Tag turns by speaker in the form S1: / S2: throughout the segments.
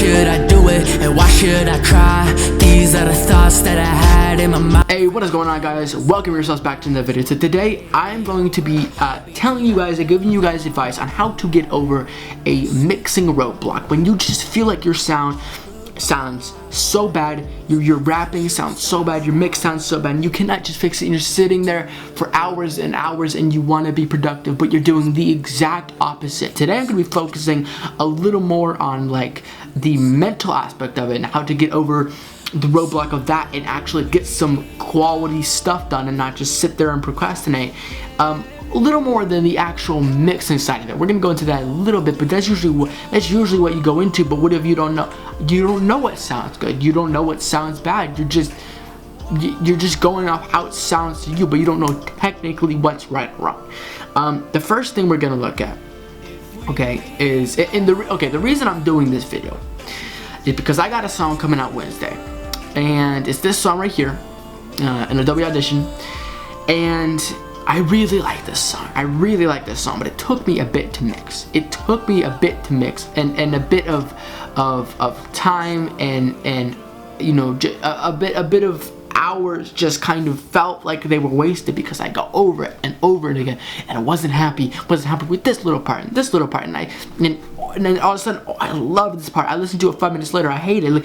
S1: should I do it, and why should I cry? These are the thoughts that I had in my mind.
S2: Hey, what is going on, guys? Welcome yourselves back to another video. So today I'm going to be telling you guys and giving you guys advice on how to get over a mixing roadblock when you just feel like your sound sounds so bad, your rapping sounds so bad, your mix sounds so bad, and you cannot just fix it, and you're sitting there for hours and hours and you want to be productive, but you're doing the exact opposite. Today I'm going to be focusing a little more on like the mental aspect of it and how to get over the roadblock of that and actually get some quality stuff done and not just sit there and procrastinate. A little more than the actual mixing side of it. We're gonna go into that a little bit, but that's usually what you go into. But what if you don't know? You don't know what sounds good. You don't know what sounds bad. You're just going off how it sounds to you, but you don't know technically what's right or wrong. The first thing we're gonna look at, okay, is the reason I'm doing this video is because I got a song coming out Wednesday, and it's this song right here, in Adobe Audition, and I really like this song. But it took me a bit to mix. and a bit of time and you know, a bit of hours just kind of felt like they were wasted because I go over it and over it again, and I wasn't happy with this little part and this little part, and then all of a sudden, oh, I love this part. I listened to it 5 minutes later, I hate it.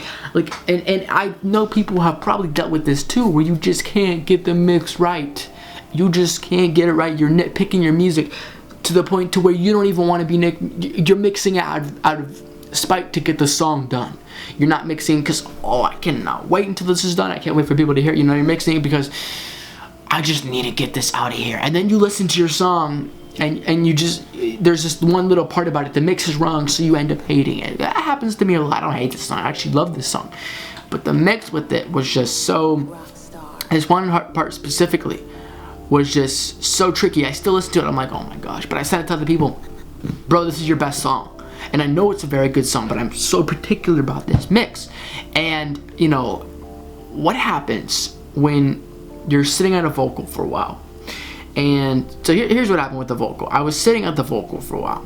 S2: And I know people have probably dealt with this too, where you just can't get the mix right. You just can't get it right. You're nitpicking your music to the point to where you don't even want to be you're mixing it out of spite to get the song done. You're not mixing because, oh, I cannot wait until this is done. I can't wait for people to hear it. You know, you're mixing it because I just need to get this out of here. And then you listen to your song and you just, there's just one little part about it. The mix is wrong, so you end up hating it. That happens to me a lot. I don't hate this song. I actually love this song. But the mix with it was just so, this one part specifically was just so tricky. I still listen to it, I'm like, oh my gosh. But I sent it to other people, bro, this is your best song. And I know it's a very good song, but I'm so particular about this mix. And, you know, what happens when you're sitting at a vocal for a while? And so here's what happened with the vocal. I was sitting at the vocal for a while,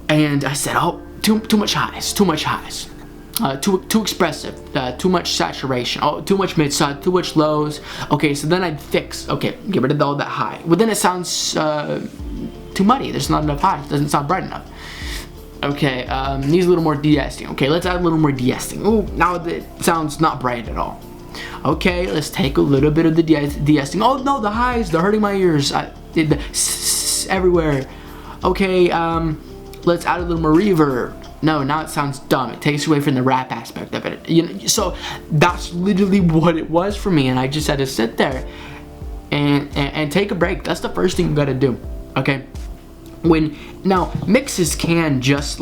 S2: and I said, oh, too much highs. Too expressive, too much saturation, oh, too much mid-side, too much lows. Okay, so then I'd fix, okay, get rid of all that high. But then it sounds too muddy. There's not enough high. It doesn't sound bright enough. Okay, needs a little more de-esting. Okay, let's add a little more de-esting. Ooh, now it sounds not bright at all. Okay, let's take a little bit of the de-esting. Oh no, the highs, they're hurting my ears. Everywhere. Okay, let's add a little more reverb. No, now it sounds dumb. It takes away from the rap aspect of it. You know, so that's literally what it was for me, and I just had to sit there and take a break. That's the first thing you gotta do. Okay. Now mixes can just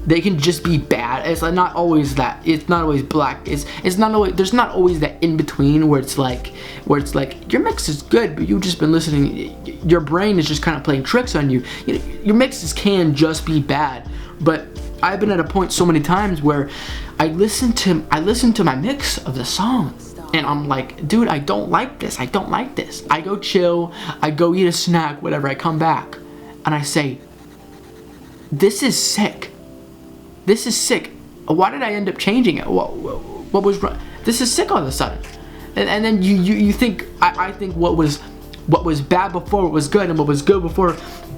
S2: they can just be bad. It's not always that. It's not always black. It's not always. There's not always that in between where it's like your mix is good, but you've just been listening. Your brain is just kind of playing tricks on you. Your mixes can just be bad, but I've been at a point so many times where I listen to my mix of the song, and I'm like, dude, I don't like this. I go chill. I go eat a snack, whatever. I come back, and I say, this is sick. Why did I end up changing it? What was wrong? This is sick all of a sudden. And then you think, I think what was bad before was good, and what was good before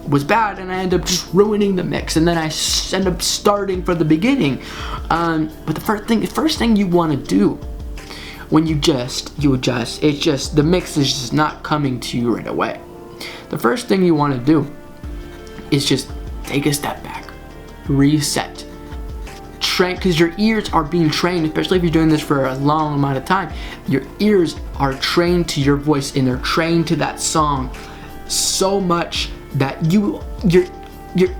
S2: was bad, and I end up just ruining the mix, and then I end up starting from the beginning. But the first thing you want to do when you adjust, it's just the mix is just not coming to you right away. The first thing you want to do is just take a step back, reset, train, because your ears are being trained, especially if you're doing this for a long amount of time. Your ears are trained to your voice, and they're trained to that song so much that your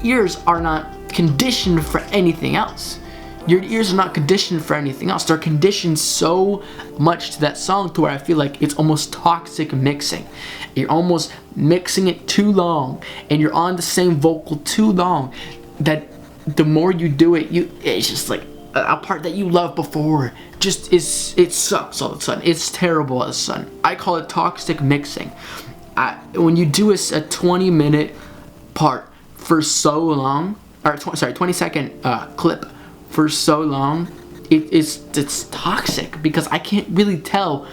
S2: ears are not conditioned for anything else. Your ears are not conditioned for anything else. They're conditioned so much to that song to where I feel like it's almost toxic mixing. You're almost mixing it too long, and you're on the same vocal too long, that the more you do it, it's just like a part that you loved before it sucks all of a sudden. It's terrible all of a sudden. I call it toxic mixing. When you do a 20-minute part for so long, or 20-second clip for so long, it's toxic because I can't really tell,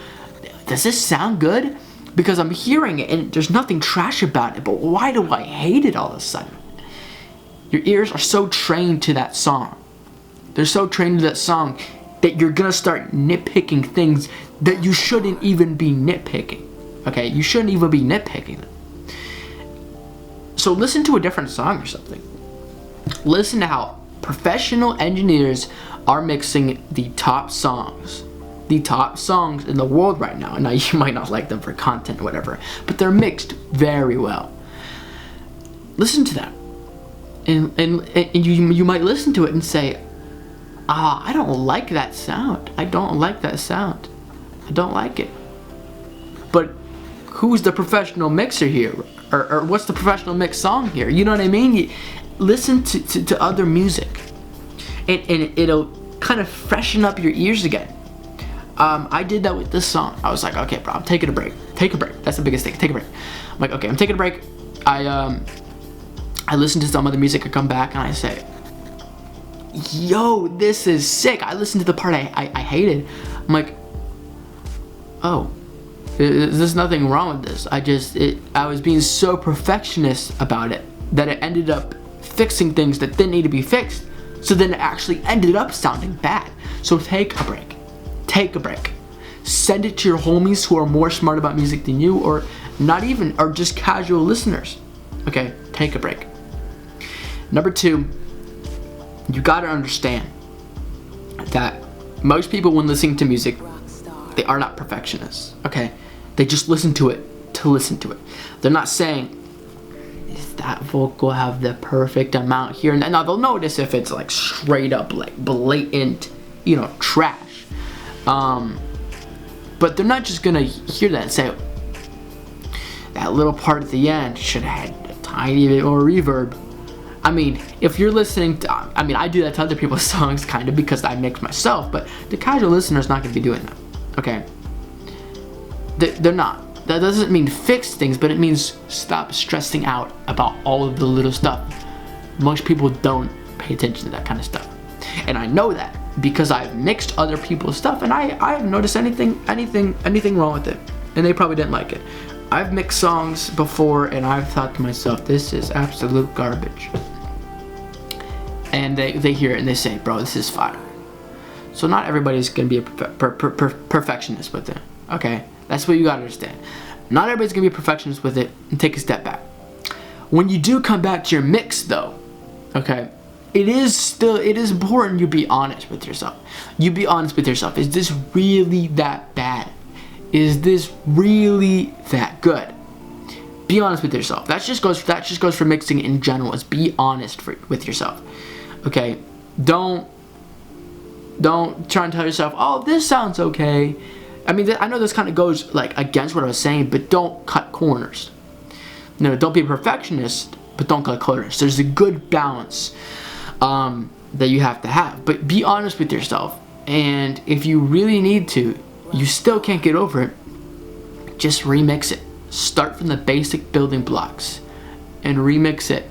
S2: does this sound good? Because I'm hearing it and there's nothing trash about it, but why do I hate it all of a sudden? Your ears are so trained to that song. They're so trained to that song that you're gonna start nitpicking things that you shouldn't even be nitpicking. Okay, you shouldn't even be nitpicking them. So listen to a different song or something. Listen to how professional engineers are mixing the top songs. The top songs in the world right now. Now you might not like them for content or whatever, but they're mixed very well. Listen to them. And you might listen to it and say, I don't like that sound. I don't like that sound. I don't like it. But who's the professional mixer here? Or what's the professional mix song here? You know what I mean? You listen to other music. And it'll kind of freshen up your ears again. I did that with this song. I was like, okay, bro, I'm taking a break. Take a break. That's the biggest thing. Take a break. I'm like, okay, I'm taking a break. I listen to some other music. I come back and I say, yo, this is sick. I listened to the part I hated. I'm like, oh, there's nothing wrong with this. I was being so perfectionist about it that it ended up fixing things that didn't need to be fixed. So then it actually ended up sounding bad. So take a break. Take a break. Send it to your homies who are more smart about music than you, or not even, or just casual listeners. Okay, take a break. Number 2, you gotta understand that most people, when listening to music, they are not perfectionists. Okay, they just listen to it to listen to it. They're not saying, does that vocal have the perfect amount here? And now they'll notice if it's like straight up like blatant, trash. But they're not just gonna hear that and say, that little part at the end should have had a tiny bit more reverb. I mean, if you're listening to, I do that to other people's songs kind of because I mix myself, but the casual listener's not gonna be doing that, okay? They're not. That doesn't mean fix things, but it means stop stressing out about all of the little stuff. Most people don't pay attention to that kind of stuff. And I know that because I've mixed other people's stuff and I haven't noticed anything wrong with it. And they probably didn't like it. I've mixed songs before and I've thought to myself, this is absolute garbage. And they hear it and they say, bro, this is fire. So not everybody's gonna be a perfectionist with it, okay? That's what you gotta understand. Not everybody's gonna be a perfectionist with it, and take a step back. When you do come back to your mix though, okay, it is important you be honest with yourself. You be honest with yourself. Is this really that bad? Is this really that good? Be honest with yourself. That just goes for mixing in general. Is be honest with yourself. Okay, don't try and tell yourself, oh, this sounds okay. I mean, I know this kind of goes like against what I was saying, but don't cut corners. No, don't be a perfectionist, but don't cut corners. There's a good balance that you have to have. But be honest with yourself, and if you really need to, you still can't get over it, just remix it. Start from the basic building blocks and remix it.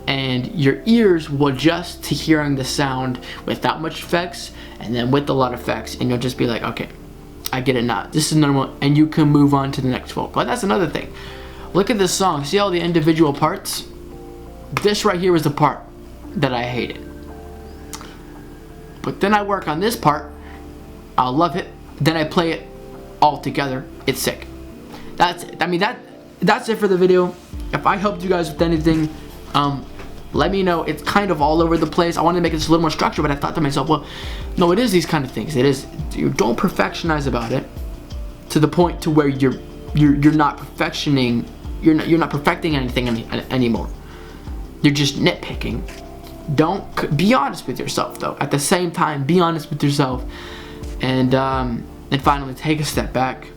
S2: And your ears will adjust to hearing the sound without much effects and then with a lot of effects, and you'll just be like, okay, I get it now. This is normal, and you can move on to the next vocal. But that's another thing. Look at this song. See all the individual parts? This right here was the part that I hated. But then I work on this part. I'll love it. Then I play it all together. It's sick. That's it. I mean, that's it for the video. If I helped you guys with anything, let me know. It's kind of all over the place. I wanted to make this a little more structured, but I thought to myself, well, no, it is these kind of things. It is. You don't perfectionize about it to the point to where you're not perfectioning. You're not perfecting anything anymore. You're just nitpicking. Don't be honest with yourself though. At the same time, be honest with yourself, and finally take a step back.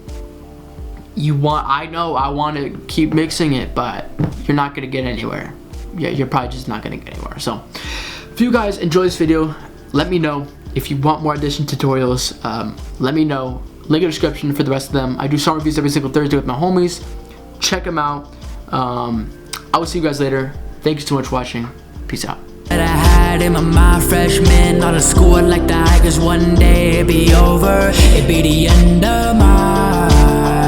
S2: I know I want to keep mixing it, but you're not gonna get anywhere. Yeah, you're probably just not gonna get anywhere. So, if you guys enjoy this video, let me know. If you want more addition tutorials, let me know. Link in the description for the rest of them. I do song reviews every single Thursday with my homies. Check them out. I will see you guys later. Thank you so much for watching. Peace out.
S1: That I had pride in my freshman. Out of school like that, cause one day it'd be over. It'd be the end of